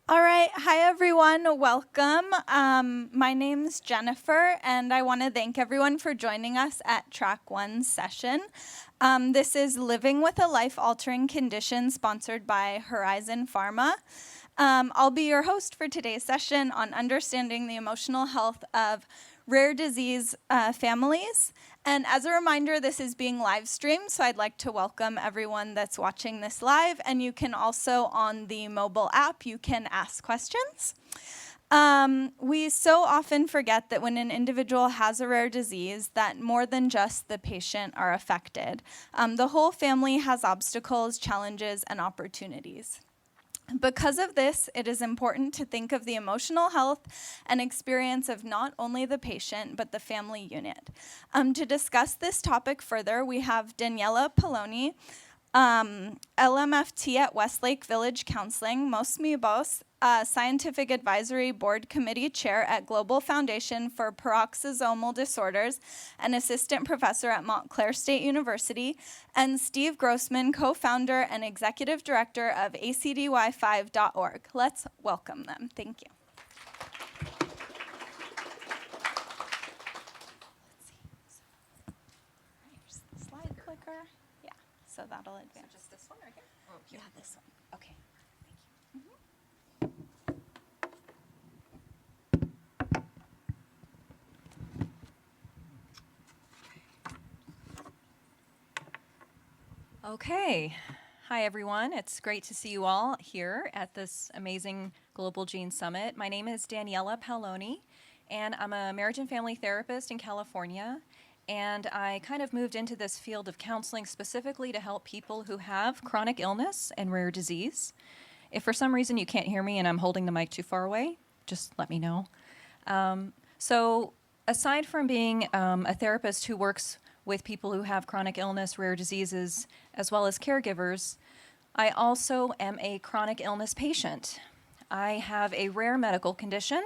All right. Hi, everyone. Welcome. My name's Jennifer, and I want to thank everyone for joining us at Track 1's session. This is Living with a Life-Altering Condition, sponsored by Horizon Pharma. I'll be your host for today's session on understanding the emotional health of rare disease families. And as a reminder, this is being live streamed, so I'd like to welcome everyone that's watching this live. And you can also, on the mobile app, you can ask questions. We so often forget that when an individual has a rare disease, that more than just the patient are affected. The whole family has obstacles, challenges, and opportunities. Because of this, it is important to think of the emotional health and experience of not only the patient, but the family unit. To discuss this topic further, we have Danielle Poloni, LMFT at Westlake Village Counseling, Mosumi Bose, Scientific Advisory Board Committee Chair at Global Foundation for Paroxysmal Disorders and Assistant Professor at Montclair State University, and Steve Grossman, Co-Founder and Executive Director of ACDY5.org. Let's welcome them. Thank you. Here's the slide clicker. Yeah, so that'll advance. So just this one right here? Oh, Yeah, this one. Okay. Okay. Hi, everyone. It's great to see you all here at this amazing Global Gene Summit. My name is Danielle Poloni, and I'm a marriage and family therapist in California. And I kind of moved into this field of counseling specifically to help people who have chronic illness and rare disease. If for some reason you can't hear me and I'm holding the mic too far away, just let me know. So aside from being a therapist who works with people who have chronic illness, rare diseases, as well as caregivers, I also am a chronic illness patient. I have a rare medical condition,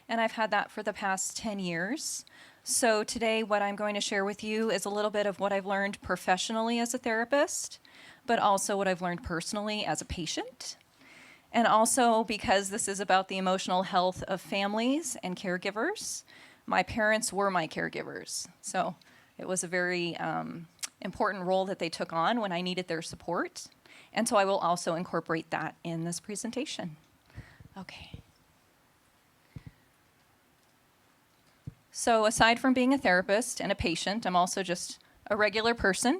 and I've had that for the past 10 years. So today what I'm going to share with you is a little bit of what I've learned professionally as a therapist, but also what I've learned personally as a patient. And also because this is about the emotional health of families and caregivers, my parents were my caregivers. So it was a very important role that they took on when I needed their support. And so I will also incorporate that in this presentation. Okay. So aside from being a therapist and a patient, I'm also just a regular person.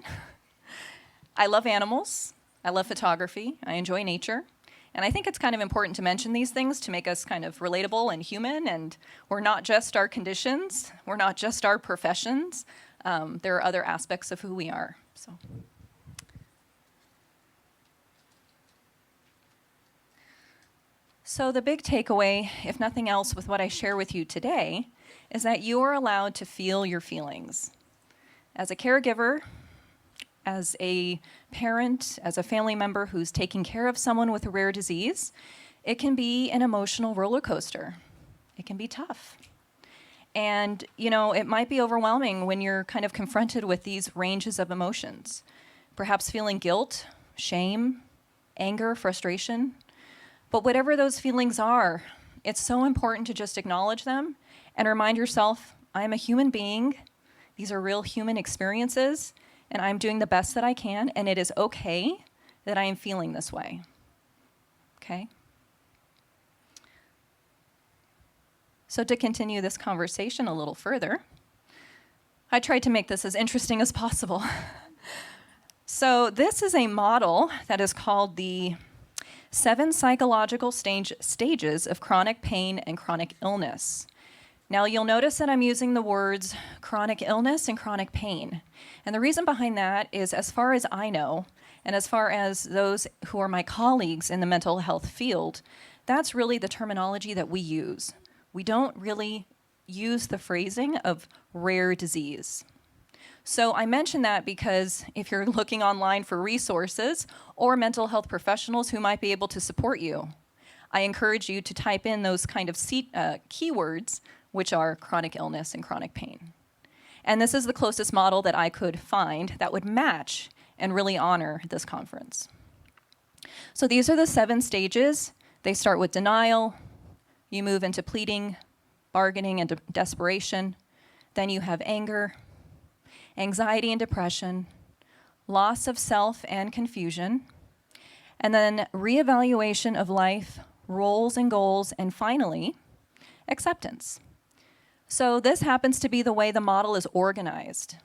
I love animals. I love photography. I enjoy nature. And I think it's kind of important to mention these things to make us kind of relatable and human. And we're not just our conditions. We're not just our professions. There are other aspects of who we are. So the big takeaway, if nothing else, with what I share with you today is that you are allowed to feel your feelings. As a caregiver, as a parent, as a family member who's taking care of someone with a rare disease, it can be an emotional roller coaster. It can be tough. And, it might be overwhelming when you're kind of confronted with these ranges of emotions. Perhaps feeling guilt, shame, anger, frustration. But whatever those feelings are, it's so important to just acknowledge them and remind yourself, I'm a human being. These are real human experiences, and I'm doing the best that I can, and it is okay that I am feeling this way. Okay? So to continue this conversation a little further, I tried to make this as interesting as possible. So this is a model that is called the 7 psychological stages of chronic pain and chronic illness. Now you'll notice that I'm using the words chronic illness and chronic pain. And the reason behind that is, as far as I know, and as far as those who are my colleagues in the mental health field, that's really the terminology that we use. We don't really use the phrasing of rare disease. So I mention that because if you're looking online for resources or mental health professionals who might be able to support you, I encourage you to type in those kind of keywords, which are chronic illness and chronic pain. And this is the closest model that I could find that would match and really honor this conference. So these are the 7 stages They start with denial. You move into pleading, bargaining, and desperation. Then you have anger, anxiety and depression, loss of self and confusion, and then reevaluation of life, roles and goals, and finally, acceptance. So this happens to be the way the model is organized,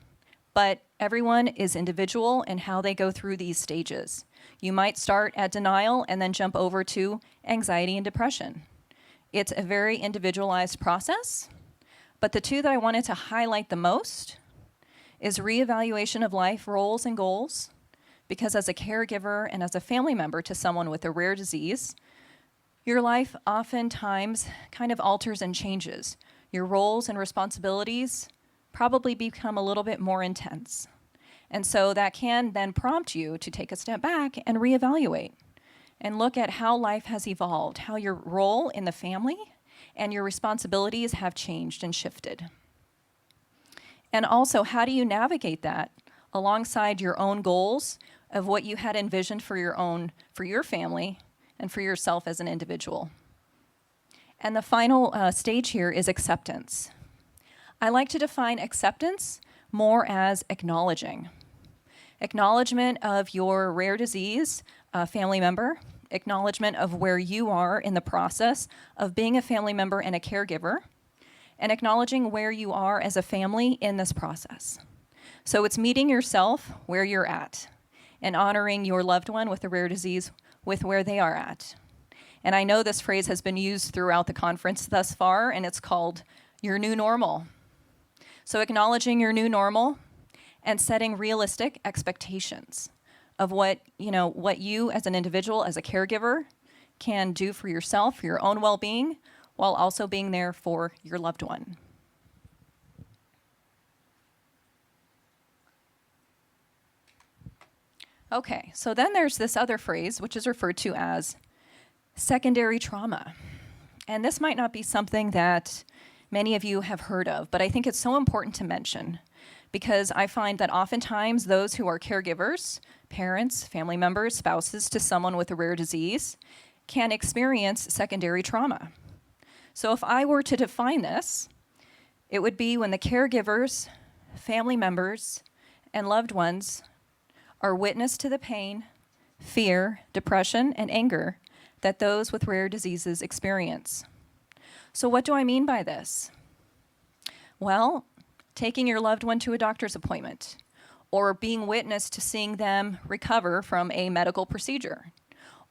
but everyone is individual in how they go through these stages. You might start at denial and then jump over to anxiety and depression. It's a very individualized process, but the two that I wanted to highlight the most is reevaluation of life, roles, and goals, because as a caregiver and as a family member to someone with a rare disease, your life oftentimes kind of alters and changes. Your roles and responsibilities probably become a little bit more intense. And so that can then prompt you to take a step back and reevaluate and look at how life has evolved, how your role in the family and your responsibilities have changed and shifted. And also, how do you navigate that alongside your own goals of what you had envisioned for your family and for yourself as an individual? And the final stage here is acceptance. I like to define acceptance more as acknowledging. Acknowledgement of your rare disease family member, acknowledgement of where you are in the process of being a family member and a caregiver, and acknowledging where you are as a family in this process. So it's meeting yourself where you're at and honoring your loved one with a rare disease with where they are at. And I know this phrase has been used throughout the conference thus far, and it's called your new normal. So acknowledging your new normal and setting realistic expectations of what you as an individual, as a caregiver, can do for yourself, for your own well-being, while also being there for your loved one. Okay, so then there's this other phrase, which is referred to as secondary trauma. And this might not be something that many of you have heard of, but I think it's so important to mention because I find that oftentimes those who are caregivers, parents, family members, spouses to someone with a rare disease can experience secondary trauma. So if I were to define this, it would be when the caregivers, family members, and loved ones are witness to the pain, fear, depression, and anger that those with rare diseases experience. So what do I mean by this? Well, taking your loved one to a doctor's appointment, or being witness to seeing them recover from a medical procedure,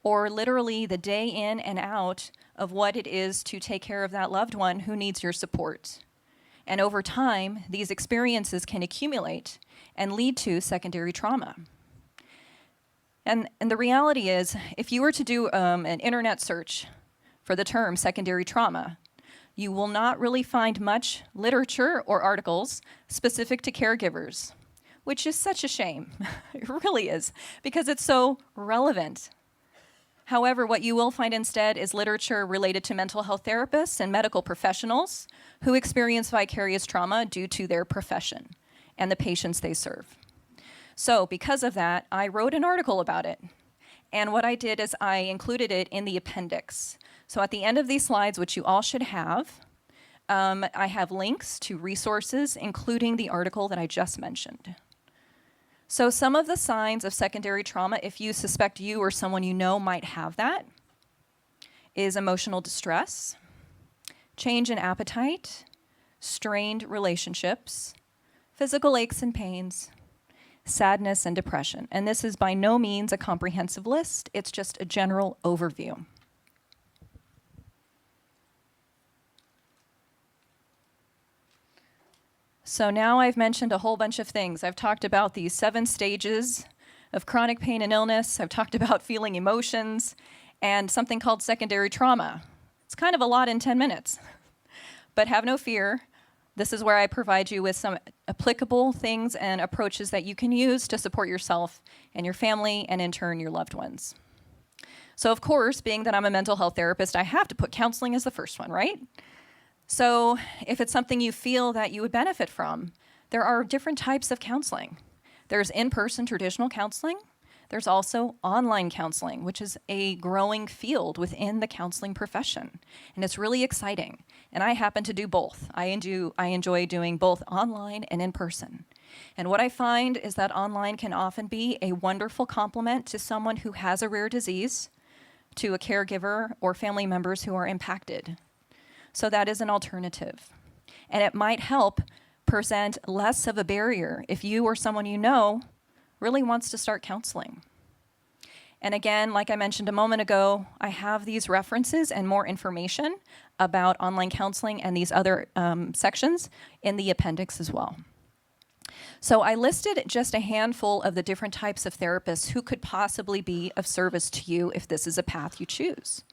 or literally the day in and out of what it is to take care of that loved one who needs your support. And over time, these experiences can accumulate and lead to secondary trauma. And the reality is, if you were to do an internet search for the term secondary trauma, you will not really find much literature or articles specific to caregivers, which is such a shame. It really is, because it's so relevant. However, what you will find instead is literature related to mental health therapists and medical professionals who experience vicarious trauma due to their profession and the patients they serve. So because of that, I wrote an article about it. And what I did is I included it in the appendix. So at the end of these slides, which you all should have, I have links to resources, including the article that I just mentioned. So some of the signs of secondary trauma, if you suspect you or someone you know might have that, is emotional distress, change in appetite, strained relationships, physical aches and pains, sadness and depression. And this is by no means a comprehensive list, it's just a general overview. So now I've mentioned a whole bunch of things. I've talked about these 7 stages of chronic pain and illness. I've talked about feeling emotions and something called secondary trauma. It's kind of a lot in 10 minutes. But have no fear. This is where I provide you with some applicable things and approaches that you can use to support yourself and your family and in turn your loved ones. So of course, being that I'm a mental health therapist, I have to put counseling as the first one, right? So if it's something you feel that you would benefit from, there are different types of counseling. There's in-person traditional counseling, There's also online counseling, which is a growing field within the counseling profession, and it's really exciting. And I happen to do both. I enjoy doing both online and in person. And what I find is that online can often be a wonderful complement to someone who has a rare disease, to a caregiver or family members who are impacted. So that is an alternative. And it might help present less of a barrier if you or someone you know really wants to start counseling. And again, like I mentioned a moment ago, I have these references and more information about online counseling and these other sections in the appendix as well. So I listed just a handful of the different types of therapists who could possibly be of service to you if this is a path you choose.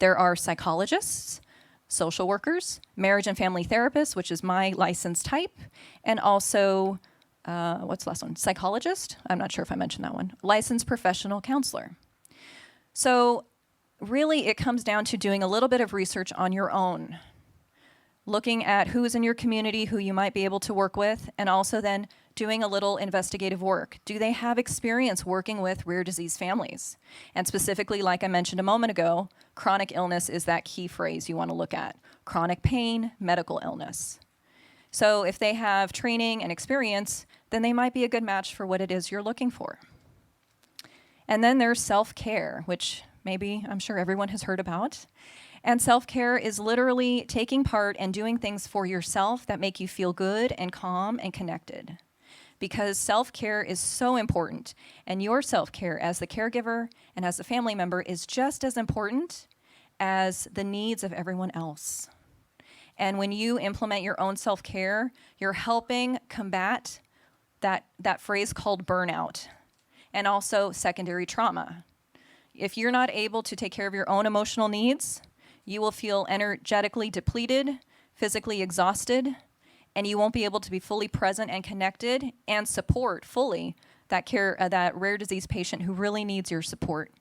There are psychologists, social workers, marriage and family therapists, which is my license type, and also, what's the last one? Psychologist? I'm not sure if I mentioned that one. Licensed professional counselor. So really it comes down to doing a little bit of research on your own, looking at who is in your community, who you might be able to work with, and also then doing a little investigative work. Do they have experience working with rare disease families? And specifically, like I mentioned a moment ago, chronic illness is that key phrase you want to look at. Chronic pain, medical illness. So if they have training and experience, then they might be a good match for what it is you're looking for. And then there's self-care, which maybe I'm sure everyone has heard about. And self-care is literally taking part and doing things for yourself that make you feel good and calm and connected. Because self-care is so important, and your self-care as the caregiver and as a family member is just as important as the needs of everyone else. And when you implement your own self-care, you're helping combat that phrase called burnout and also secondary trauma. If you're not able to take care of your own emotional needs, you will feel energetically depleted, physically exhausted, and you won't be able to be fully present and connected and support fully that rare disease patient who really needs your support.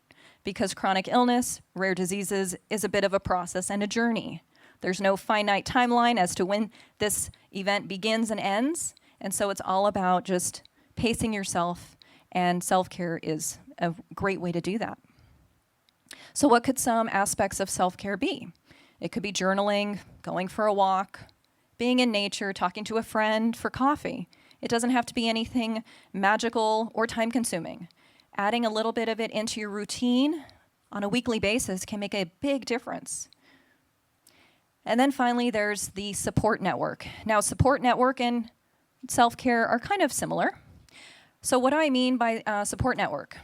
Because chronic illness, rare diseases, is a bit of a process and a journey. There's no finite timeline as to when this event begins and ends, and so it's all about just pacing yourself, and self-care is a great way to do that. So what could some aspects of self-care be? It could be journaling, going for a walk, being in nature, talking to a friend for coffee. It doesn't have to be anything magical or time-consuming. Adding a little bit of it into your routine on a weekly basis can make a big difference. And then finally, there's the support network. Now, support network and self-care are kind of similar. So what do I mean by support network?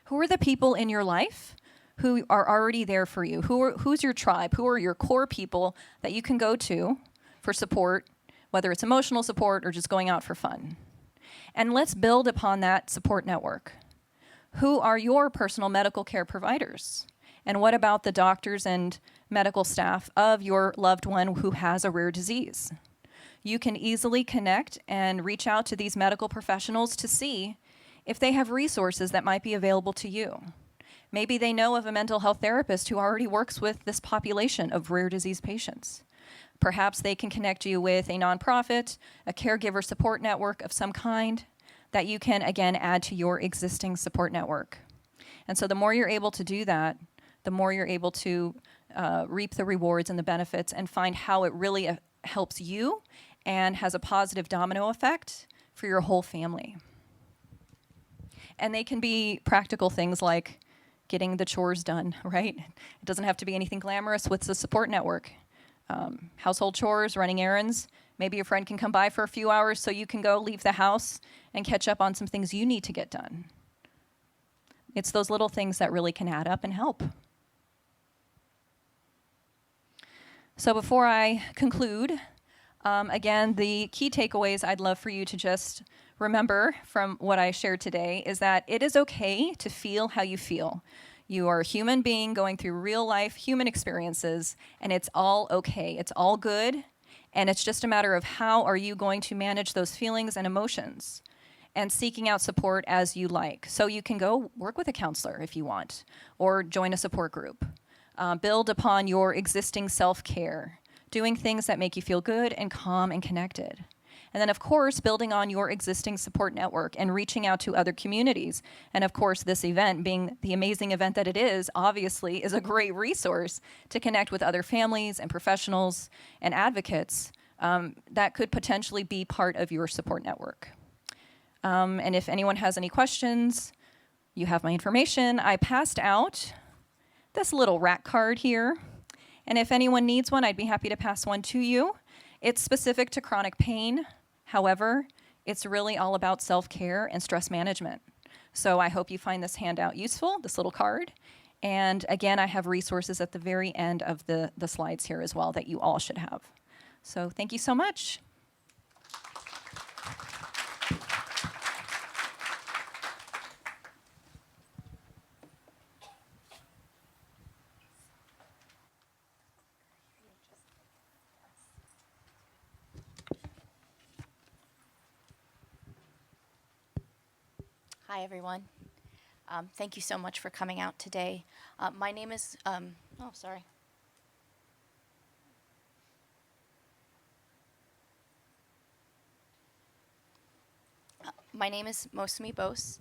Who are the people in your life who are already there for you? Who's your tribe? Who are your core people that you can go to for support, whether it's emotional support or just going out for fun? And let's build upon that support network. Who are your personal medical care providers? And what about the doctors and medical staff of your loved one who has a rare disease? You can easily connect and reach out to these medical professionals to see if they have resources that might be available to you. Maybe they know of a mental health therapist who already works with this population of rare disease patients. Perhaps they can connect you with a nonprofit, a caregiver support network of some kind that you can, again, add to your existing support network. And so the more you're able to do that, the more you're able to reap the rewards and the benefits and find how it really helps you and has a positive domino effect for your whole family. And they can be practical things like getting the chores done, right? It doesn't have to be anything glamorous with the support network. Household chores, running errands. Maybe a friend can come by for a few hours so you can go leave the house and catch up on some things you need to get done. It's those little things that really can add up and help. So before I conclude, again, the key takeaways I'd love for you to just remember from what I shared today is that it is okay to feel how you feel. You are a human being going through real life human experiences, and it's all okay. It's all good, and it's just a matter of how are you going to manage those feelings and emotions and seeking out support as you like. So you can go work with a counselor if you want, or join a support group. Build upon your existing self-care, doing things that make you feel good and calm and connected. And then, of course, building on your existing support network and reaching out to other communities. And of course, this event, being the amazing event that it is, obviously is a great resource to connect with other families and professionals and advocates that could potentially be part of your support network. And if anyone has any questions, you have my information. I passed out this little rack card here. And if anyone needs one, I'd be happy to pass one to you. It's specific to chronic pain. However, it's really all about self-care and stress management. So I hope you find this handout useful, this little card. And again, I have resources at the very end of the slides here as well that you all should have. So thank you so much. Hi, everyone. Thank you so much for coming out today. My name is, my name is Mosumi Bose,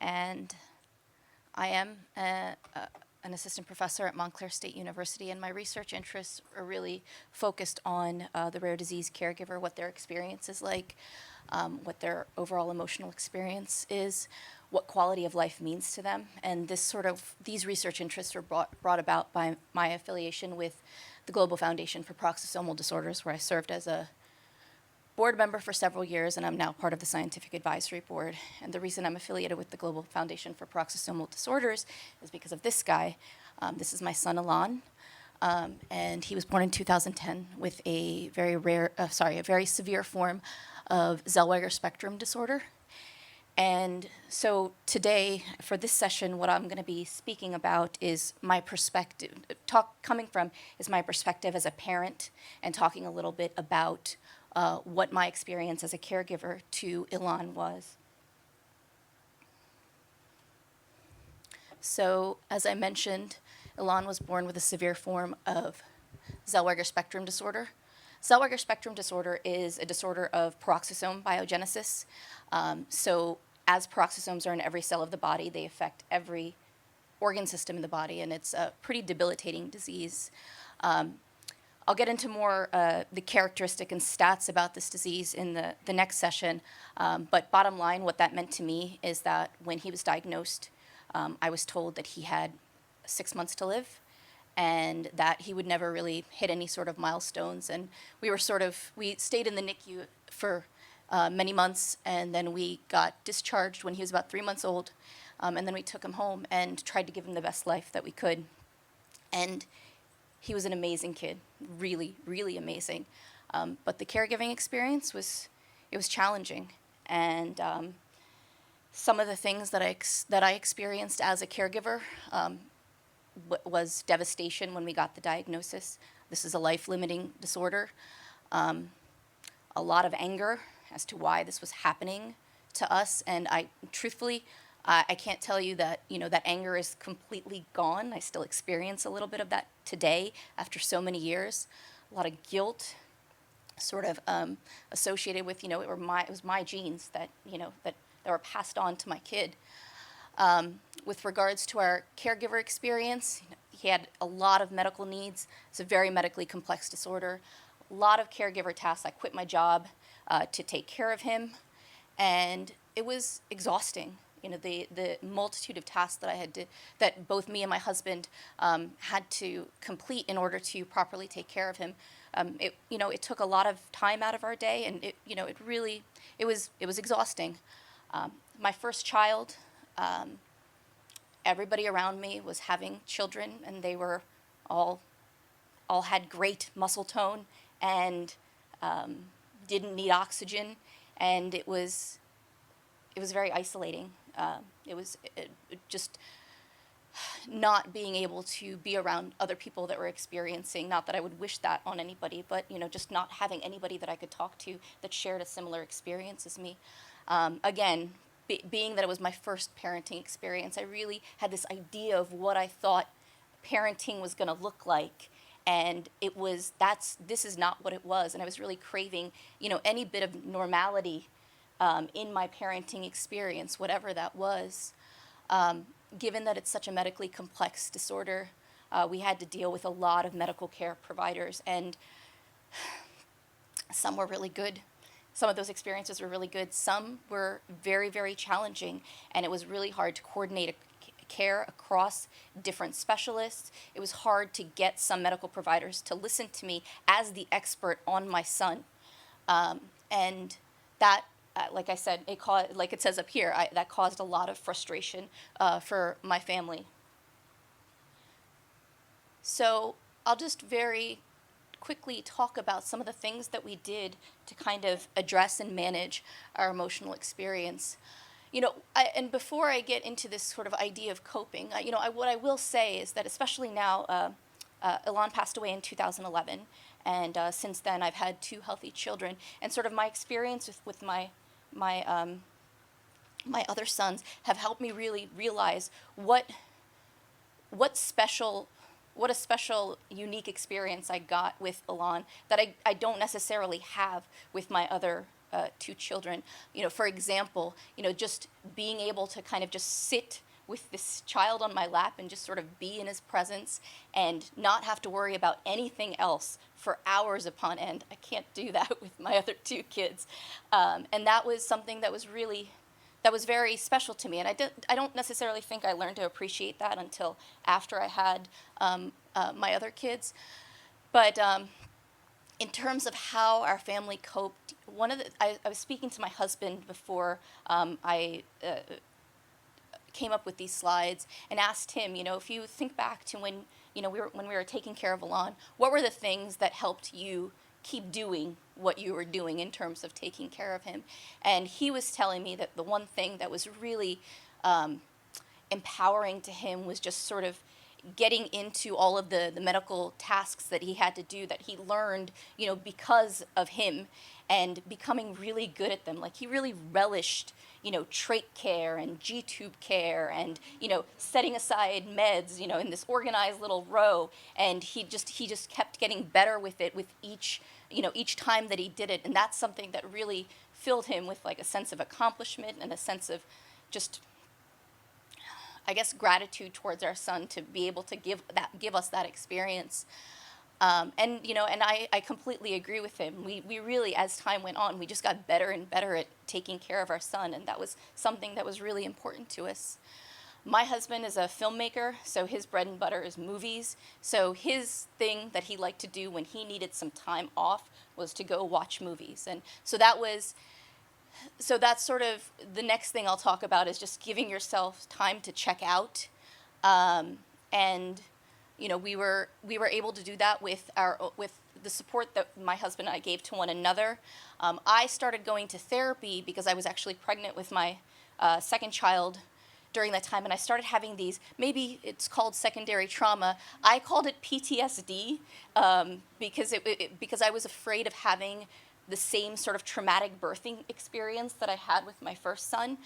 and I am an assistant professor at Montclair State University, and my research interests are really focused on the rare disease caregiver, what their experience is like, what their overall emotional experience is, what quality of life means to them. And these research interests were brought about by my affiliation with the Global Foundation for Paroxysmal Disorders, where I served as a board member for several years, and I'm now part of the Scientific Advisory Board. And the reason I'm affiliated with the Global Foundation for Paroxysmal Disorders is because of this guy. This is my son, Elan, and he was born in 2010 with a very severe form of Zellweger spectrum disorder. And so today, for this session, what I'm going to be speaking about is my perspective, my perspective as a parent, and talking a little bit about what my experience as a caregiver to Elan was. So, as I mentioned, Elan was born with a severe form of Zellweger spectrum disorder. Zellweger spectrum disorder is a disorder of peroxisome biogenesis. So, as peroxisomes are in every cell of the body, they affect every organ system in the body, and it's a pretty debilitating disease. I'll get into more the characteristic and stats about this disease in the next session, but bottom line, what that meant to me is that when he was diagnosed, I was told that he had 6 months to live and that he would never really hit any sort of milestones. And we stayed in the NICU for many months, and then we got discharged when he was about 3 months old, and then we took him home and tried to give him the best life that we could. And he was an amazing kid, really, really amazing. But the caregiving experience was challenging, and some of the things that I experienced as a caregiver was devastation when we got the diagnosis. This is a life-limiting disorder. A lot of anger as to why this was happening to us, and truthfully, I can't tell you that that anger is completely gone. I still experience a little bit of that today after so many years. A lot of guilt, sort of associated with it was my genes that that were passed on to my kid. With regards to our caregiver experience, he had a lot of medical needs. It's a very medically complex disorder. A lot of caregiver tasks. I quit my job to take care of him, and it was exhausting. The multitude of tasks that both me and my husband had to complete in order to properly take care of him. It took a lot of time out of our day, and it was exhausting. My first child, everybody around me was having children, and they were all had great muscle tone and didn't need oxygen, and it was very isolating. It was just not being able to be around other people that were experiencing, not that I would wish that on anybody, but just not having anybody that I could talk to that shared a similar experience as me. Again, being that it was my first parenting experience, I really had this idea of what I thought parenting was going to look like, and this is not what it was, and I was really craving, any bit of normality in my parenting experience, whatever that was. Given that it's such a medically complex disorder, we had to deal with a lot of medical care providers, and some were really good. Some of those experiences were really good. Some were very, very challenging, and it was really hard to coordinate care across different specialists. It was hard to get some medical providers to listen to me as the expert on my son. And that, like I said, like it says up here, that caused a lot of frustration for my family. So I'll just very quickly talk about some of the things that we did to kind of address and manage our emotional experience. And before I get into this sort of idea of coping, what I will say is that especially now, Elan passed away in 2011, and since then I've had 2 healthy children, and sort of my experience with my other sons have helped me really realize what a special, unique experience I got with Elan that I don't necessarily have with my other 2 children. For example, just being able to kind of just sit with this child on my lap and just sort of be in his presence and not have to worry about anything else for hours upon end. I can't do that with my other 2 kids. And that was something that was very special to me. And I don't necessarily think I learned to appreciate that until after I had my other kids. But in terms of how our family coped, I was speaking to my husband before I came up with these slides, and asked him, if you think back to when we were taking care of Elan, what were the things that helped you keep doing what you were doing in terms of taking care of him? And he was telling me that the one thing that was really empowering to him was just sort of getting into all of the medical tasks that he had to do, that he learned, because of him, and becoming really good at them. Like, he really relished, trach care and G-tube care and, setting aside meds, in this organized little row. And he just kept getting better with it with each time that he did it. And that's something that really filled him with like a sense of accomplishment and a sense of just, I guess, gratitude towards our son to be able to give us that experience. And I completely agree with him. We really, as time went on, we just got better and better at taking care of our son, and that was something that was really important to us. My husband is a filmmaker, so his bread and butter is movies. So his thing that he liked to do when he needed some time off was to go watch movies. And so that's sort of the next thing I'll talk about, is just giving yourself time to check out. And we were able to do that with the support that my husband and I gave to one another. I started going to therapy because I was actually pregnant with my second child during that time, and I started having these, maybe it's called secondary trauma. I called it PTSD because I was afraid of having the same sort of traumatic birthing experience that I had with my first son.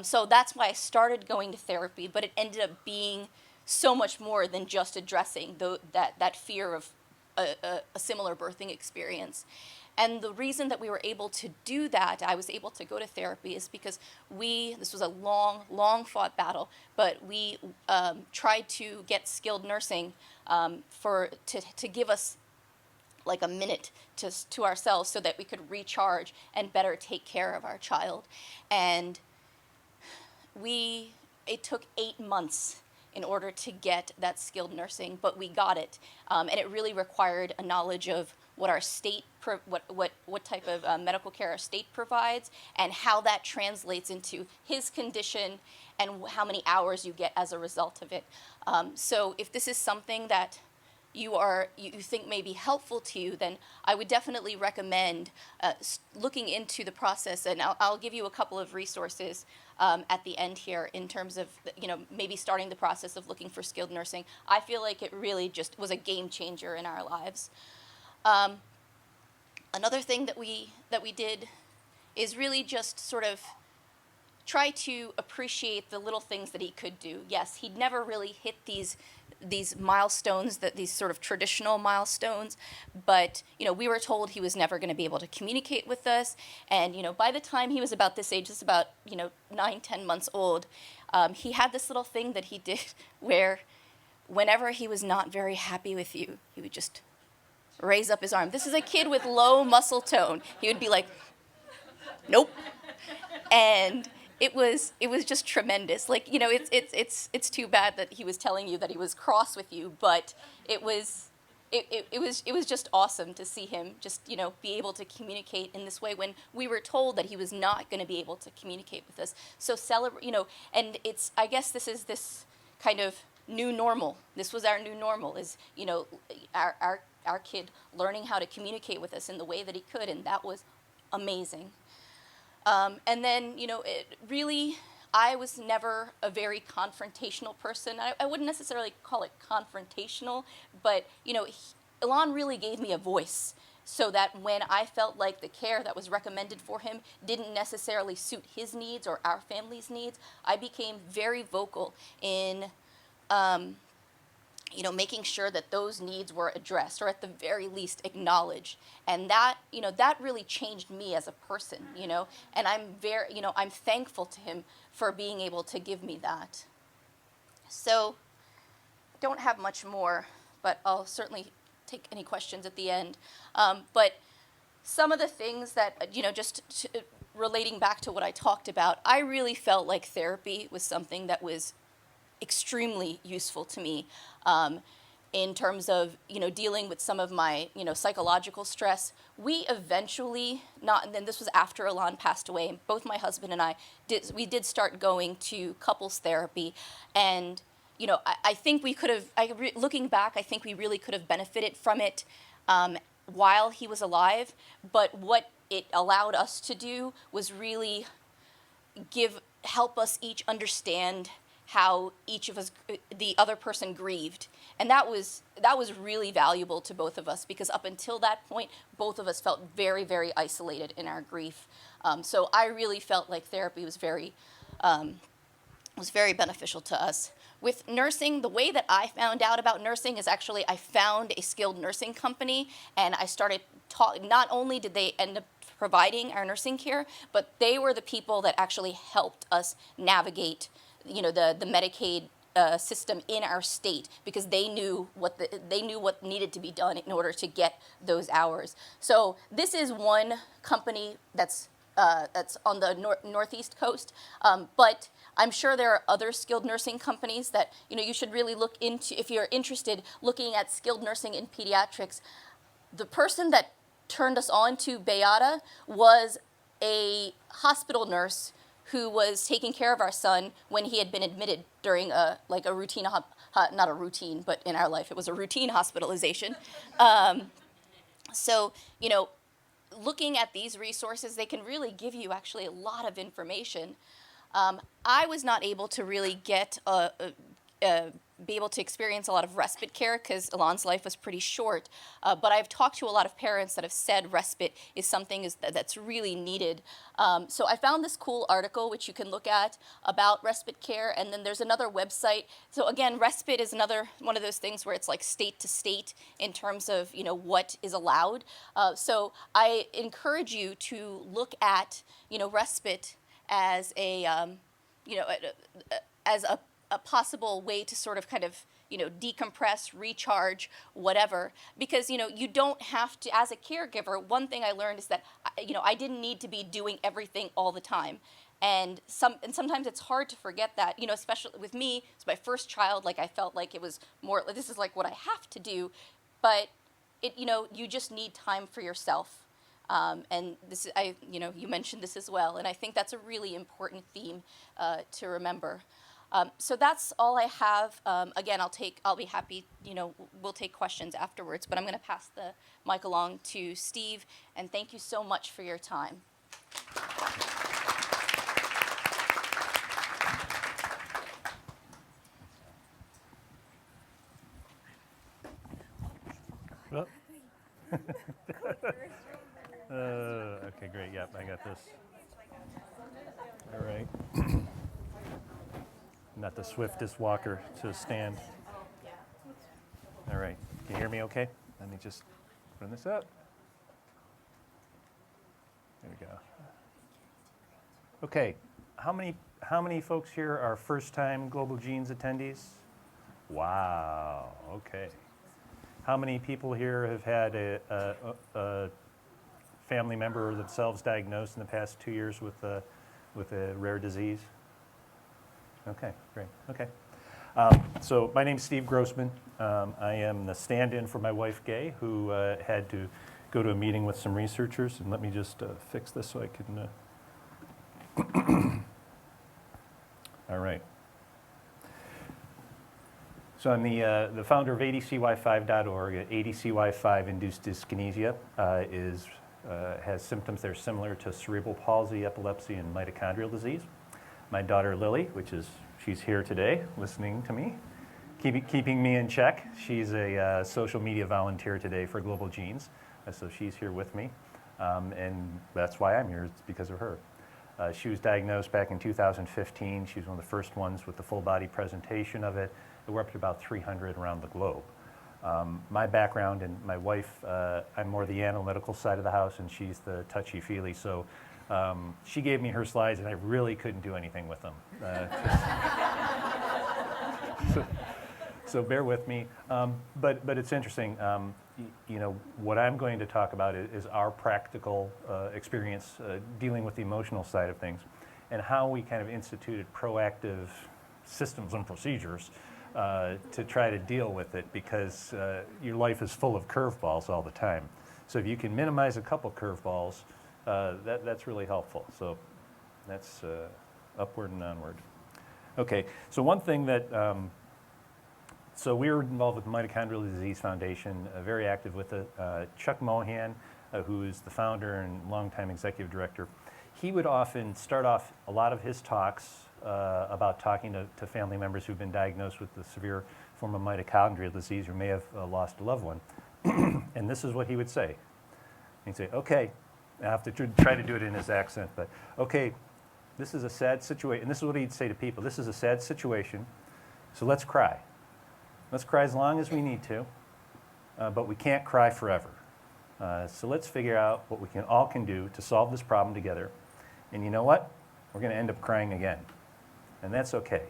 So that's why I started going to therapy, but it ended up being so much more than just addressing that fear of a similar birthing experience. And the reason that we were able to do that, I was able to go to therapy, is because this was a long fought battle, but we tried to get skilled nursing to give us like a minute to ourselves so that we could recharge and better take care of our child. And it took 8 months in order to get that skilled nursing, but we got it. And it really required a knowledge of what our state, what type of medical care our state provides, and how that translates into his condition and how many hours you get as a result of it. So if this is something that you think may be helpful to you, then I would definitely recommend looking into the process. And I'll give you a couple of resources at the end here in terms of maybe starting the process of looking for skilled nursing. I feel like it really just was a game changer in our lives. Another thing that we did is really just sort of try to appreciate the little things that he could do. Yes, he'd never really hit these milestones, that these sort of traditional milestones, but we were told he was never going to be able to communicate with us. And by the time he was about this age, just about 9, 10 months old, he had this little thing that he did where whenever he was not very happy with you, he would just raise up his arm. This is a kid with low muscle tone. He would be like, nope. And it was just tremendous. Like, it's too bad that he was telling you that he was cross with you, but it was just awesome to see him just be able to communicate in this way when we were told that he was not going to be able to communicate with us. So celebrate, and I guess this is this kind of new normal. This was our new normal, is our kid learning how to communicate with us in the way that he could, and that was amazing. And then, I was never a very confrontational person. I wouldn't necessarily call it confrontational, but, Elan really gave me a voice so that when I felt like the care that was recommended for him didn't necessarily suit his needs or our family's needs, I became very vocal in making sure that those needs were addressed, or at the very least acknowledged. And that, that really changed me as a person, and I'm thankful to him for being able to give me that. So, I don't have much more, but I'll certainly take any questions at the end. But some of the things that, relating back to what I talked about, I really felt like therapy was something that was extremely useful to me in terms of dealing with some of my psychological stress. We eventually, and then this was after Elan passed away, and both my husband and I did start going to couples therapy, and I think we could have, looking back, I think we really could have benefited from it while he was alive, but what it allowed us to do was really help us each understand how each of us, the other person, grieved. And that was really valuable to both of us, because up until that point, both of us felt very, very isolated in our grief. So I really felt like therapy was very beneficial to us. With nursing, the way that I found out about nursing is actually I found a skilled nursing company, and I started not only did they end up providing our nursing care, but they were the people that actually helped us navigate the Medicaid system in our state, because they knew what needed to be done in order to get those hours. So this is one company that's on the northeast coast, but I'm sure there are other skilled nursing companies that you should really look into if you're interested looking at skilled nursing in pediatrics. The person that turned us on to Beata was a hospital nurse who was taking care of our son when he had been admitted during a routine, not a routine, but in our life it was a routine hospitalization. So, looking at these resources, they can really give you actually a lot of information. I was not able to really be able to experience a lot of respite care because Elan's life was pretty short. But I've talked to a lot of parents that have said respite is something that's really needed. So I found this cool article which you can look at about respite care, and then there's another website. So again, respite is another one of those things where it's like state to state in terms of what is allowed. So I encourage you to look at respite as a possible way to sort of kind of decompress, recharge, whatever, because you don't have to. As a caregiver, one thing I learned is that I didn't need to be doing everything all the time, and sometimes it's hard to forget that, especially with me. It's my first child. Like I felt like it was more. This is like what I have to do, but you just need time for yourself. And this, you mentioned this as well, and I think that's a really important theme to remember. So that's all I have. Again, I'll be happy, we'll take questions afterwards, but I'm going to pass the mic along to Steve, and thank you so much for your time. Well, okay, great. Yep, I got this. All right. Not the swiftest walker to stand. All right. Can you hear me okay? Let me just run this up. There we go. Okay. How many folks here are first-time Global Genes attendees? Wow. Okay. How many people here have had a family member or themselves diagnosed in the past 2 years with a rare disease? Okay, great. Okay. So my name's Steve Grossman. I am the stand-in for my wife, Gay, who had to go to a meeting with some researchers. And let me just fix this so I can... All right. So I'm the founder of ADCY5.org. ADCY5-induced dyskinesia has symptoms that are similar to cerebral palsy, epilepsy, and mitochondrial disease. My daughter Lily, she's here today listening to me, keeping me in check. She's a social media volunteer today for Global Genes, so she's here with me, and that's why I'm here. It's because of her. She was diagnosed back in 2015. She was one of the first ones with the full body presentation of it. We're up to about 300 around the globe. My background and my wife, I'm more the analytical side of the house, and she's the touchy-feely. So she gave me her slides, and I really couldn't do anything with them. So bear with me. But it's interesting. What I'm going to talk about is our practical experience dealing with the emotional side of things, and how we kind of instituted proactive systems and procedures to try to deal with it, because your life is full of curveballs all the time. So if you can minimize a couple curveballs, that's really helpful. So that's upward and onward. Okay, so one thing that, so we were involved with the Mitochondrial Disease Foundation, very active with it. Chuck Mohan, who is the founder and longtime executive director, he would often start off a lot of his talks about talking to family members who've been diagnosed with the severe form of mitochondrial disease or may have lost a loved one. And this is what he would say. He'd say, okay, I have to try to do it in his accent, but okay, this is a sad situation. And this is what he'd say to people. This is a sad situation, so let's cry. Let's cry as long as we need to, but we can't cry forever. So let's figure out what we all can do to solve this problem together. And you know what? We're going to end up crying again. And that's okay.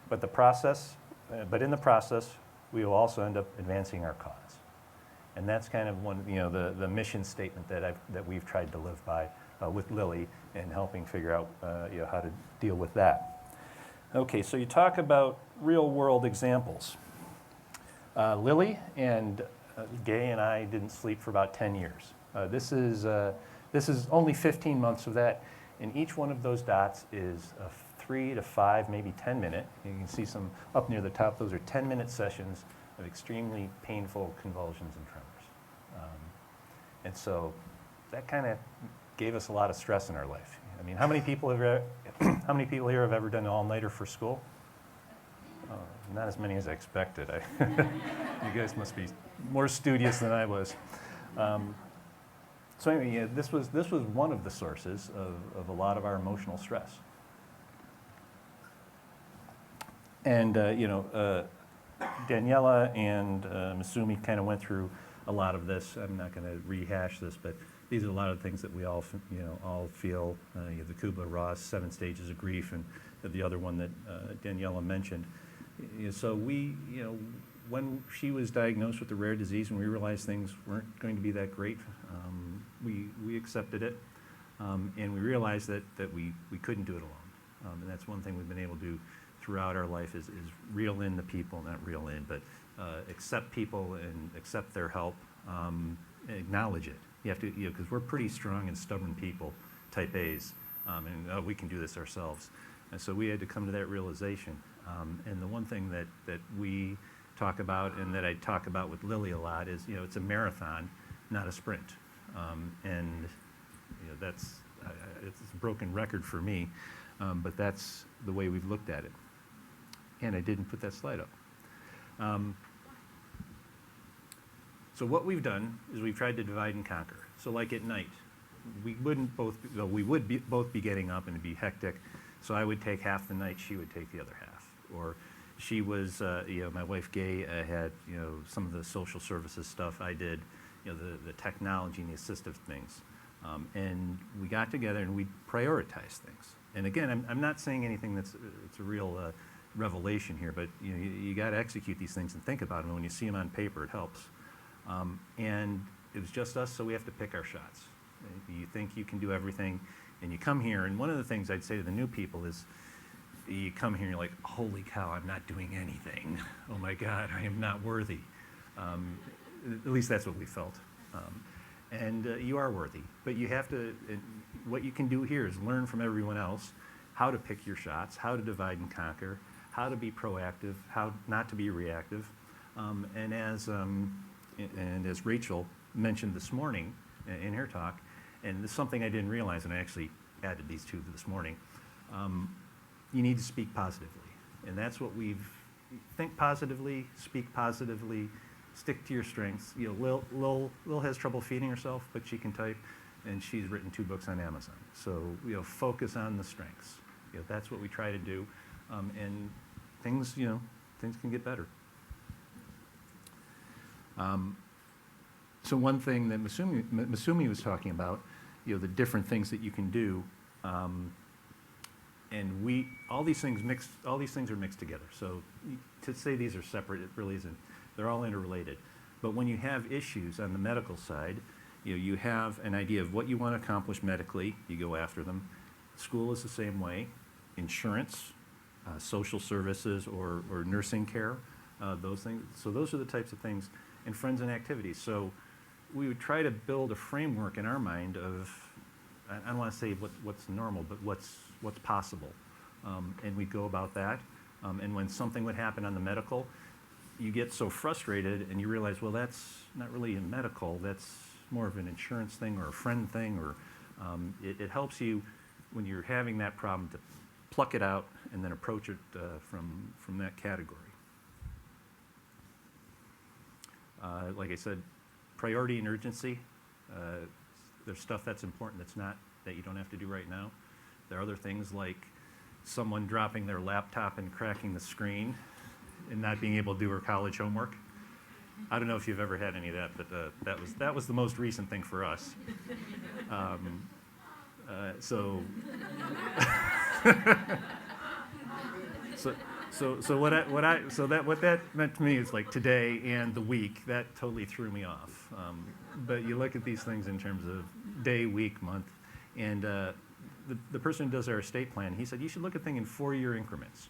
But in the process, we will also end up advancing our cause. And that's kind of one, the mission statement that we've tried to live by with Lily and helping figure out how to deal with that. Okay, so you talk about real-world examples. Lily and Gay and I didn't sleep for about 10 years. This is only 15 months of that, and each one of those dots is a 3 to 5, maybe 10-minute. You can see some up near the top. Those are 10-minute sessions of extremely painful convulsions and tremors. And so that kind of gave us a lot of stress in our life. I mean, how many people here have ever done an all-nighter for school? Oh, not as many as I expected. You guys must be more studious than I was. So anyway, yeah, this was one of the sources of a lot of our emotional stress. And Danielle and Mosumi kind of went through a lot of this. I'm not going to rehash this, but these are a lot of things that we all feel. The Kubler-Ross 7 stages of grief, and the other one that Danielle mentioned. So we, when she was diagnosed with the rare disease and we realized things weren't going to be that great, we accepted it, and we realized that we couldn't do it alone. And that's one thing we've been able to do throughout our life is reel in the people, not reel in, but accept people and accept their help, acknowledge it. You have to, because we're pretty strong and stubborn people, type A's, and we can do this ourselves. And so we had to come to that realization. And the one thing that we talk about and that I talk about with Lily a lot is, it's a marathon, not a sprint. And it's a broken record for me, but that's the way we've looked at it. And I didn't put that slide up. So what we've done is we've tried to divide and conquer. So like at night, we wouldn't both, well, we would both be getting up and it'd be hectic. So I would take half the night, she would take the other half. Or she was, my wife Gay had, some of the social services stuff. I did, the technology and the assistive things. And we got together and we prioritized things. And again, I'm not saying anything it's a real revelation here, but you got to execute these things and think about them. And when you see them on paper, it helps. And it was just us, so we have to pick our shots. You think you can do everything, and you come here, and one of the things I'd say to the new people is, you come here and you're like, holy cow, I'm not doing anything. Oh my God, I am not worthy. At least that's what we felt. And you are worthy, but you have to, what you can do here is learn from everyone else how to pick your shots, how to divide and conquer, how to be proactive, how not to be reactive. And as Rachel mentioned this morning in her talk, and this is something I didn't realize, and I actually added these two this morning, you need to speak positively. And that's what think positively, speak positively, stick to your strengths. Lil has trouble feeding herself, but she can type, and she's written 2 books on Amazon. So, focus on the strengths. That's what we try to do, and things can get better. So one thing that Mosumi was talking about, the different things that you can do, and all these things are mixed together. So to say these are separate, it really isn't. They're all interrelated. But when you have issues on the medical side, you have an idea of what you want to accomplish medically, you go after them. School is the same way. Insurance, social services, or nursing care, those things. So those are the types of things, and friends and activities. So we would try to build a framework in our mind of, I don't want to say what's normal, but what's possible. And we'd go about that. And when something would happen on the medical, you get so frustrated and you realize, well, that's not really a medical, that's more of an insurance thing or a friend thing, or it helps you when you're having that problem to pluck it out and then approach it from that category. Like I said, priority and urgency. There's stuff that's important that you don't have to do right now. There are other things like someone dropping their laptop and cracking the screen and not being able to do her college homework. I don't know if you've ever had any of that, but that was the most recent thing for us. So what that meant to me is like today and the week, that totally threw me off. But you look at these things in terms of day, week, month, and the person who does our estate plan, he said you should look at things in 4-year increments,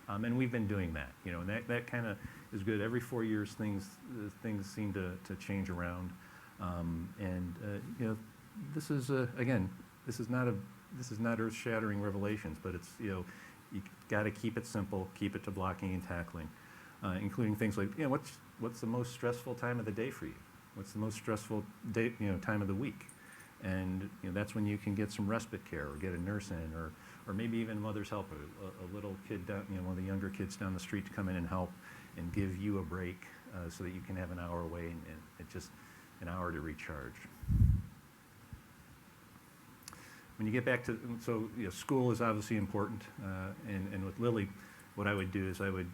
and we've been doing that. And that kind of is good. Every 4 years, things seem to change around, this is again, this is not earth-shattering revelations, but it's you got to keep it simple, keep it to blocking and tackling, including things like what's the most stressful time of the day for you? What's the most stressful day time of the week? And that's when you can get some respite care or get a nurse in, or maybe even mother's help, a little kid down, one of the younger kids down the street to come in and help and give you a break so that you can have an hour away and just an hour to recharge. When you get back to, school is obviously important, and with Lily, what I would do is I would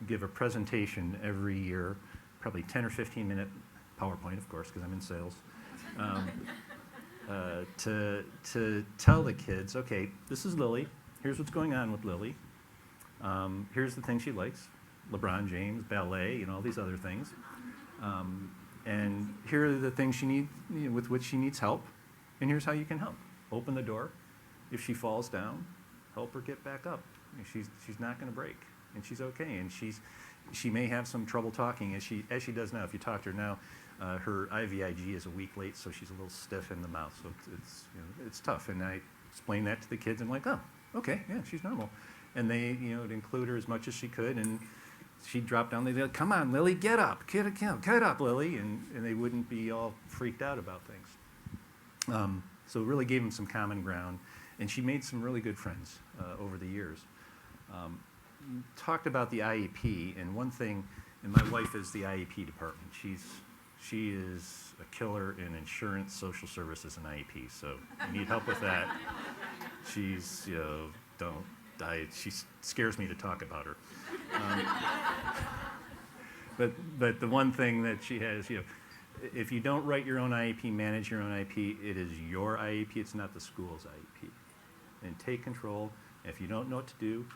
give a presentation every year, probably 10 or 15 minute PowerPoint, of course, because I'm in sales, to tell the kids, okay, this is Lily, here's what's going on with Lily, here's the things she likes, LeBron James, ballet, all these other things, and here are the things she needs, with which she needs help, and here's how you can help. Open the door. If she falls down, help her get back up. She's not going to break, and she's okay. And she may have some trouble talking as she does now. If you talk to her now, her IVIG is a week late, so she's a little stiff in the mouth. So it's tough. And I explain that to the kids, and like, oh, okay, yeah, she's normal. And they would include her as much as she could, and she'd drop down. They'd be like, come on, Lily, get up, get up, Lily, and they wouldn't be all freaked out about things. So it really gave them some common ground, and she made some really good friends over the years. Talked about the IEP, and one thing, and my wife is the IEP department. She is a killer in insurance, social services, and IEP. So if you need help with that, she's, she scares me to talk about her. But the one thing that she has, if you don't write your own IEP, manage your own IEP, it is your IEP, it's not the school's IEP. And take control. If you don't know what to do,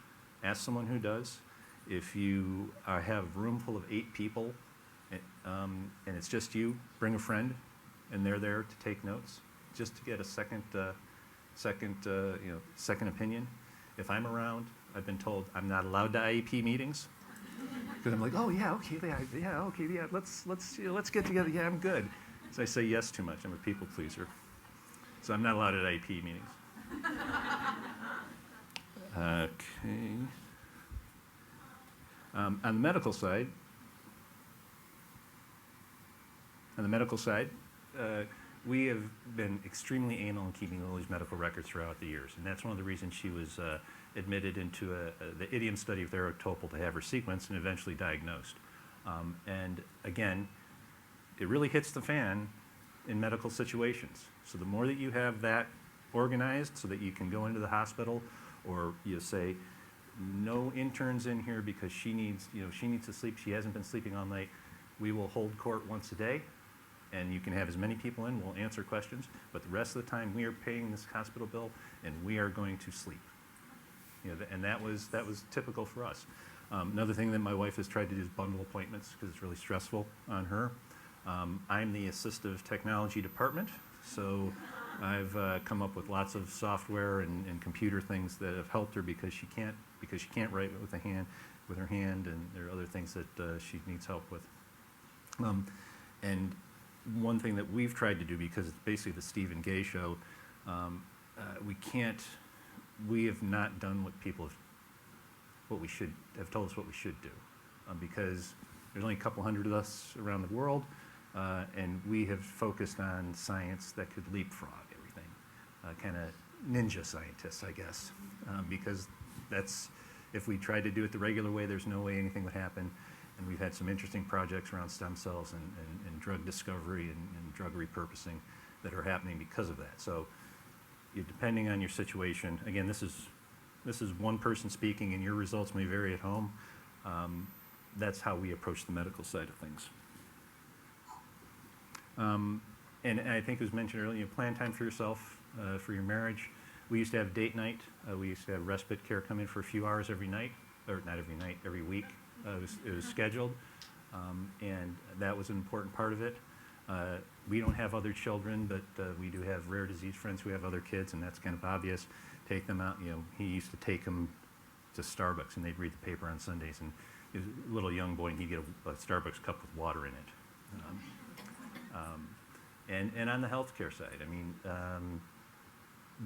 ask someone who does. If you have a room full of 8 people, and it's just you, bring a friend, and they're there to take notes, just to get a second opinion. If I'm around, I've been told I'm not allowed to IEP meetings, because I'm like, oh yeah, okay, let's get together. Yeah, I'm good. So I say yes too much. I'm a people pleaser, so I'm not allowed at IEP meetings. Okay. On the medical side, we have been extremely anal in keeping Lily's medical records throughout the years, and that's one of the reasons she was admitted into the idiom study of theraptopal to have her sequenced and eventually diagnosed. And again, it really hits the fan in medical situations. So the more that you have that organized so that you can go into the hospital, or you say, no interns in here because she needs to sleep, she hasn't been sleeping all night, we will hold court once a day, and you can have as many people in, we'll answer questions, but the rest of the time we are paying this hospital bill and we are going to sleep. And that was typical for us. Another thing that my wife has tried to do is bundle appointments because it's really stressful on her. I'm the assistive technology department, so I've come up with lots of software and computer things that have helped her because she can't write with her hand, and there are other things that she needs help with. And one thing that we've tried to do, because it's basically the Stephen Gay show, we have not done what people have told us what we should do, because there's only a couple hundred of us around the world, and we have focused on science that could leapfrog everything, kind of ninja scientists, I guess, because if we tried to do it the regular way, there's no way anything would happen. And we've had some interesting projects around stem cells and drug discovery and drug repurposing that are happening because of that. So depending on your situation, again, this is one person speaking and your results may vary at home. That's how we approach the medical side of things. And I think it was mentioned earlier, plan time for yourself, for your marriage. We used to have date night. We used to have respite care come in for a few hours every night, or not every night, every week. It was scheduled, and that was an important part of it. We don't have other children, but we do have rare disease friends who have other kids, and that's kind of obvious. Take them out. He used to take them to Starbucks, and they'd read the paper on Sundays, and he was a little young boy, and he'd get a Starbucks cup with water in it. And on the healthcare side,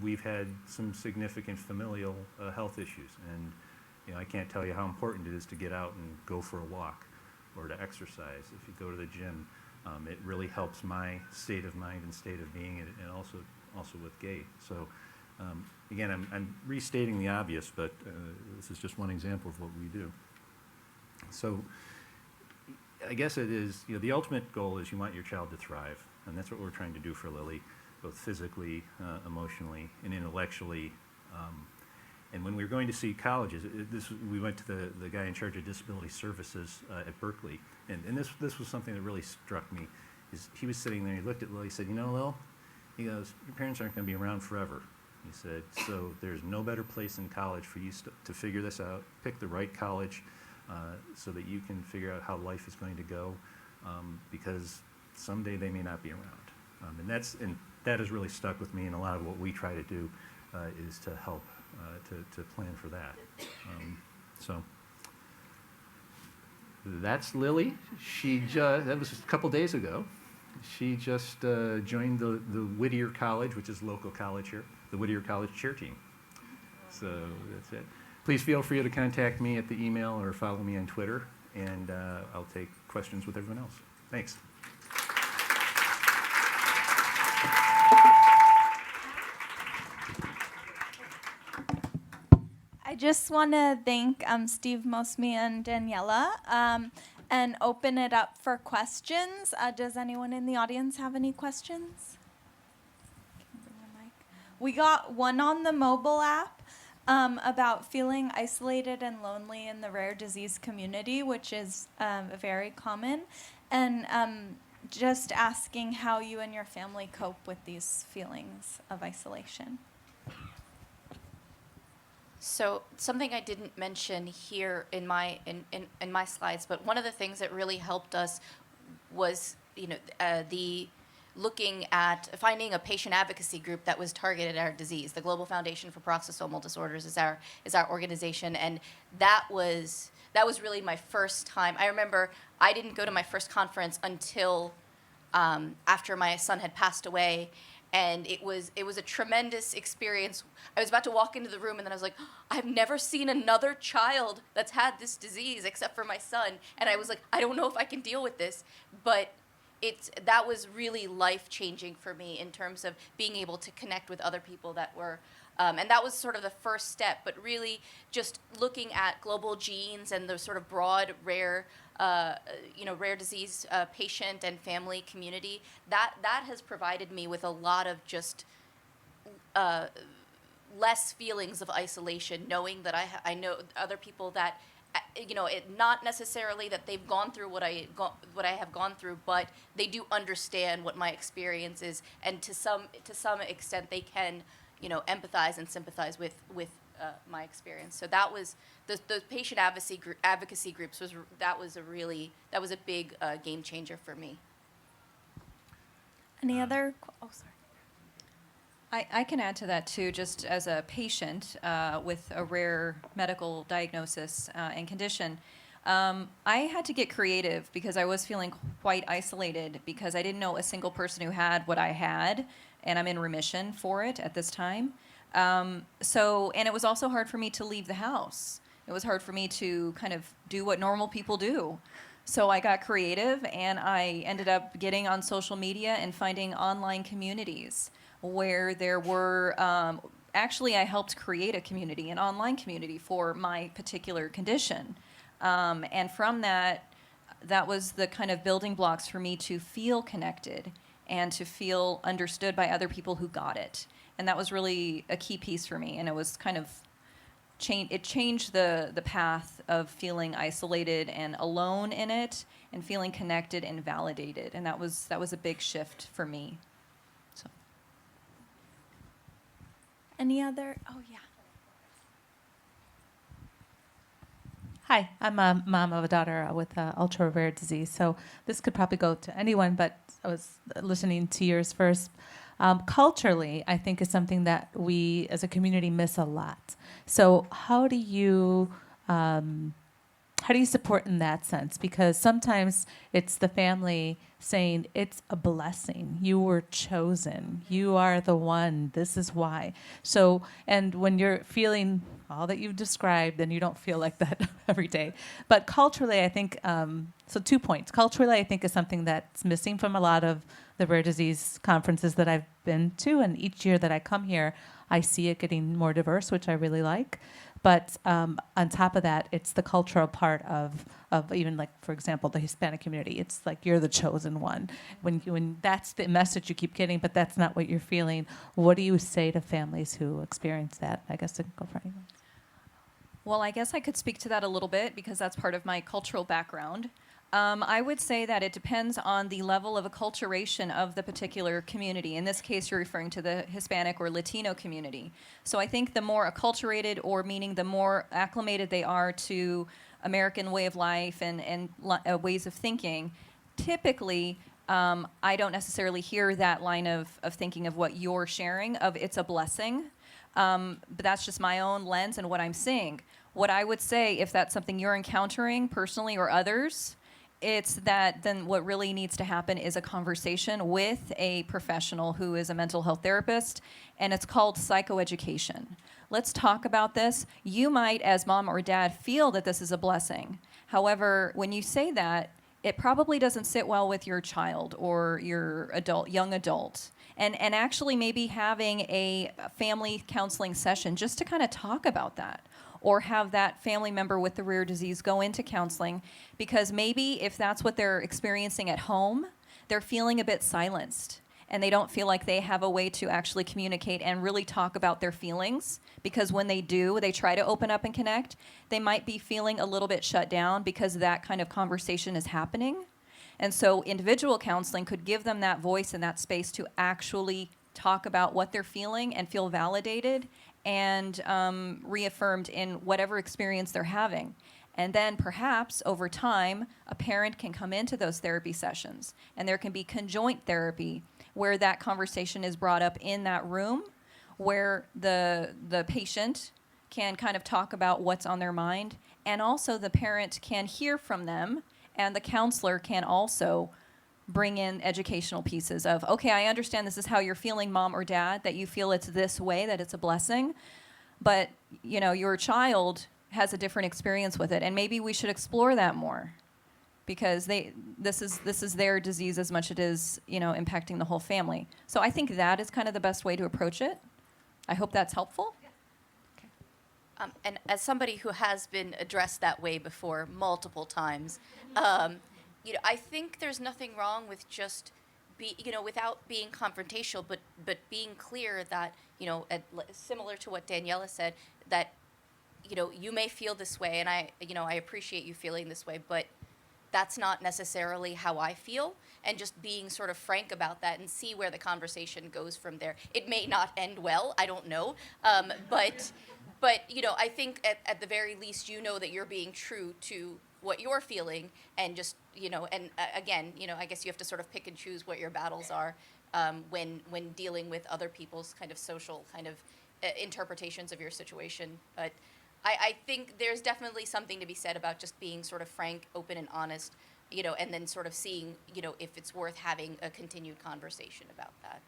we've had some significant familial health issues, and I can't tell you how important it is to get out and go for a walk or to exercise. If you go to the gym, it really helps my state of mind and state of being, and also with Gay. So again, I'm restating the obvious, but this is just one example of what we do. So I guess it is, the ultimate goal is you want your child to thrive, and that's what we're trying to do for Lily, both physically, emotionally, and intellectually. And when we were going to see colleges, we went to the guy in charge of disability services at Berkeley, and this was something that really struck me. He was sitting there, he looked at Lil, he said, Lil, he goes, your parents aren't going to be around forever. He said, so there's no better place in college for you to figure this out, pick the right college so that you can figure out how life is going to go, because someday they may not be around. And that has really stuck with me, and a lot of what we try to do is to help to plan for that. So that's Lily. That was just a couple days ago. She just joined the Whittier College, which is a local college here, the Whittier College cheer team. So that's it. Please feel free to contact me at the email or follow me on Twitter, and I'll take questions with everyone else. Thanks. I just want to thank Steve Mosumi and Daniela. and open it up for questions. Does anyone in the audience have any questions? We got one on the mobile app about feeling isolated and lonely in the rare disease community, which is very common, and just asking how you and your family cope with these feelings of isolation. So something I didn't mention here in my slides, but one of the things that really helped us was the looking at finding a patient advocacy group that was targeted at our disease. The Global Foundation for Peroxisomal Disorders is our organization, and that was really my first time. I remember I didn't go to my first conference until after my son had passed away, and it was a tremendous experience. I was about to walk into the room, and then I was like, I've never seen another child that's had this disease except for my son, and I was like, I don't know if I can deal with this, but that was really life-changing for me in terms of being able to connect with other people that were, and that was sort of the first step, but really just looking at global genes and the sort of broad, rare disease patient and family community, that has provided me with a lot of just less feelings of isolation, knowing that I know other people that, not necessarily that they've gone through what I have gone through, but they do understand what my experience is, and to some extent they can, empathize and sympathize with my experience. So that was the patient advocacy groups was a big game changer for me. Any other? Oh, sorry. I can add to that too, just as a patient with a rare medical diagnosis and condition. I had to get creative because I was feeling quite isolated because I didn't know a single person who had what I had, and I'm in remission for it at this time. And it was also hard for me to leave the house. It was hard for me to kind of do what normal people do. So I got creative, and I ended up getting on social media and finding online communities where there were, actually I helped create a community, an online community for my particular condition. And from that was the kind of building blocks for me to feel connected and to feel understood by other people who got it. And that was really a key piece for me. And it was kind of, it changed the path of feeling isolated and alone in it and feeling connected and validated. And that was a big shift for me. So. Any other? Oh, yeah. Hi, I'm a mom of a daughter with ultra rare disease, so this could probably go to anyone, but I was listening to yours first. Culturally, I think is something that we as a community miss a lot. So how do you support in that sense? Because sometimes it's the family saying it's a blessing. You were chosen. You are the one. This is why. So, and when you're feeling all that you've described, then you don't feel like that every day. But culturally, I think, so 2 points. Culturally, I think is something that's missing from a lot of the rare disease conferences that I've been to. And each year that I come here, I see it getting more diverse, which I really like. But on top of that, it's the cultural part of even, like, for example, the Hispanic community. It's like you're the chosen one. When that's the message you keep getting, but that's not what you're feeling. What do you say to families who experience that? I guess I can go for anyone. Well, I guess I could speak to that a little bit because that's part of my cultural background. I would say that it depends on the level of acculturation of the particular community. In this case, you're referring to the Hispanic or Latino community. So I think the more acculturated, or meaning the more acclimated they are to American way of life and ways of thinking, typically I don't necessarily hear that line of thinking of what you're sharing, of it's a blessing. But that's just my own lens and what I'm seeing. What I would say, if that's something you're encountering personally or others, it's that then what really needs to happen is a conversation with a professional who is a mental health therapist, and it's called psychoeducation. Let's talk about this. You might, as mom or dad, feel that this is a blessing. However, when you say that, it probably doesn't sit well with your child or your young adult. And actually maybe having a family counseling session just to kind of talk about that. or have that family member with the rare disease go into counseling, because maybe if that's what they're experiencing at home, they're feeling a bit silenced and they don't feel like they have a way to actually communicate and really talk about their feelings, because when they do, they try to open up and connect, they might be feeling a little bit shut down because that kind of conversation is happening. And so individual counseling could give them that voice and that space to actually talk about what they're feeling and feel validated and reaffirmed in whatever experience they're having. And then perhaps over time, a parent can come into those therapy sessions, and there can be conjoint therapy where that conversation is brought up in that room, where the patient can kind of talk about what's on their mind, and also the parent can hear from them, and the counselor can also bring in educational pieces of, okay, I understand this is how you're feeling, mom or dad, that you feel it's this way, that it's a blessing, but your child has a different experience with it, and maybe we should explore that more, because this is their disease as much as it is impacting the whole family. So I think that is kind of the best way to approach it. I hope that's helpful. And as somebody who has been addressed that way before multiple times, I think there's nothing wrong with just without being confrontational, but being clear that similar to what Daniela said, that you may feel this way, and I appreciate you feeling this way, but that's not necessarily how I feel, and just being sort of frank about that and see where the conversation goes from there. It may not end well, I don't know, but I think at the very least that you're being true to what you're feeling, and just and again, I guess you have to sort of pick and choose what your battles are when dealing with other people's kind of social kind of interpretations of your situation, but. I think there's definitely something to be said about just being sort of frank, open, and honest, and then sort of seeing, if it's worth having a continued conversation about that.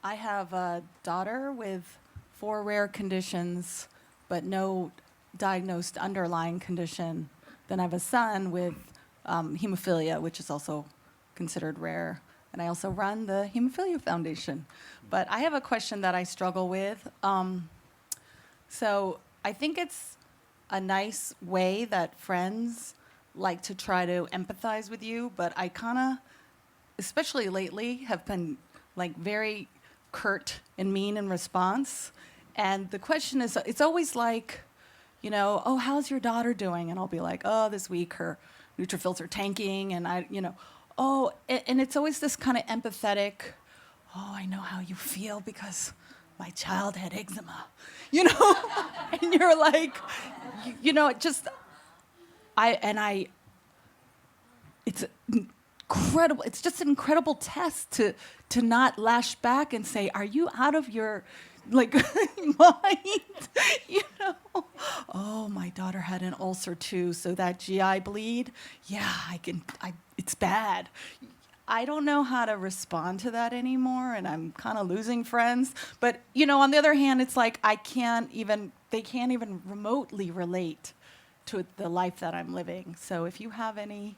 I have a daughter with 4 rare conditions, but no diagnosed underlying condition. Then I have a son with hemophilia, which is also considered rare. And I also run the Hemophilia Foundation. But I have a question that I struggle with. So I think it's a nice way that friends like to try to empathize with you, but I kind of, especially lately, have been like very curt and mean in response. And the question is, it's always like, oh, how's your daughter doing? And I'll be like, oh, this week her neutrophils are tanking, and and it's always this kind of empathetic, oh, I know how you feel because my child had eczema, and you're like, it's incredible. It's just an incredible test to not lash back and say, are you out of your mind? Oh, my daughter had an ulcer too, so that GI bleed, yeah, it's bad. I don't know how to respond to that anymore, and I'm kind of losing friends. But, on the other hand, it's like they can't even remotely relate to the life that I'm living. So if you have any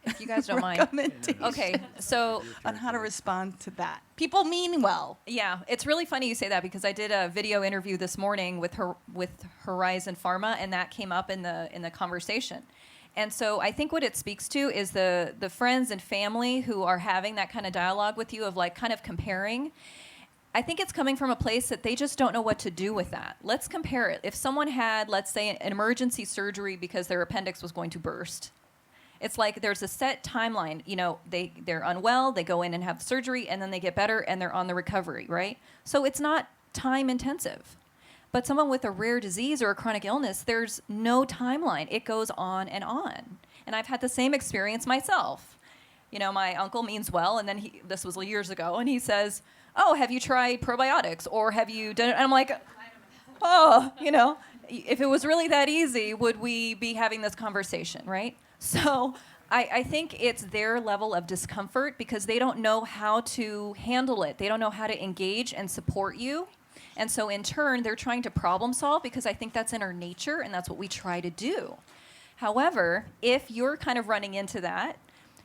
If you guys don't mind. recommendation Okay, so on how to respond to that. People mean well. yeah, it's really funny you say that, because I did a video interview this morning with Horizon Pharma, and that came up in the conversation. And so I think what it speaks to is the friends and family who are having that kind of dialogue with you of like kind of comparing. I think it's coming from a place that they just don't know what to do with that. Let's compare it. If someone had, let's say, an emergency surgery because their appendix was going to burst, it's like there's a set timeline. They're unwell, they go in and have surgery, and then they get better, and they're on the recovery, right? So it's not time intensive. But someone with a rare disease or a chronic illness, there's no timeline. It goes on and on. And I've had the same experience myself. My uncle means well, and then this was years ago, and he says, oh, have you tried probiotics? Or have you done it? And I'm like, oh, if it was really that easy, would we be having this conversation, right? So I think it's their level of discomfort because they don't know how to handle it. They don't know how to engage and support you. And so in turn, they're trying to problem solve because I think that's in our nature and that's what we try to do. However, if you're kind of running into that,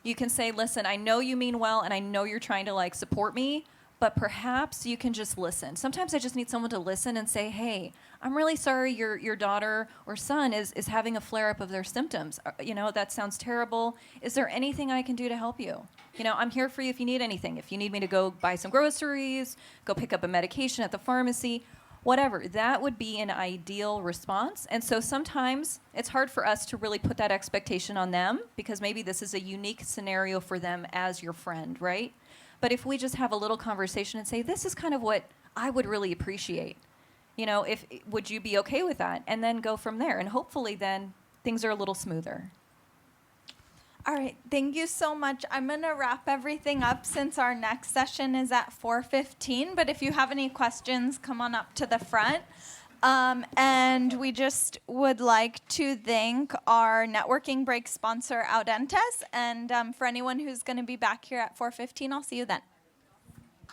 you can say, listen, I know you mean well, and I know you're trying to like support me, but perhaps you can just listen. Sometimes I just need someone to listen and say, hey, I'm really sorry your daughter or son is having a flare-up of their symptoms. That sounds terrible. Is there anything I can do to help you? I'm here for you if you need anything. If you need me to go buy some groceries, go pick up a medication at the pharmacy, whatever. That would be an ideal response. And so sometimes it's hard for us to really put that expectation on them because maybe this is a unique scenario for them as your friend, right? But if we just have a little conversation and say, this is kind of what I would really appreciate, would you be okay with that? And then go from there. And hopefully then things are a little smoother. All right, thank you so much. I'm going to wrap everything up since our next session is at 4:15. But if you have any questions, come on up to the front. And we just would like to thank our networking break sponsor, Audentes. And for anyone who's going to be back here at 4:15, I'll see you then.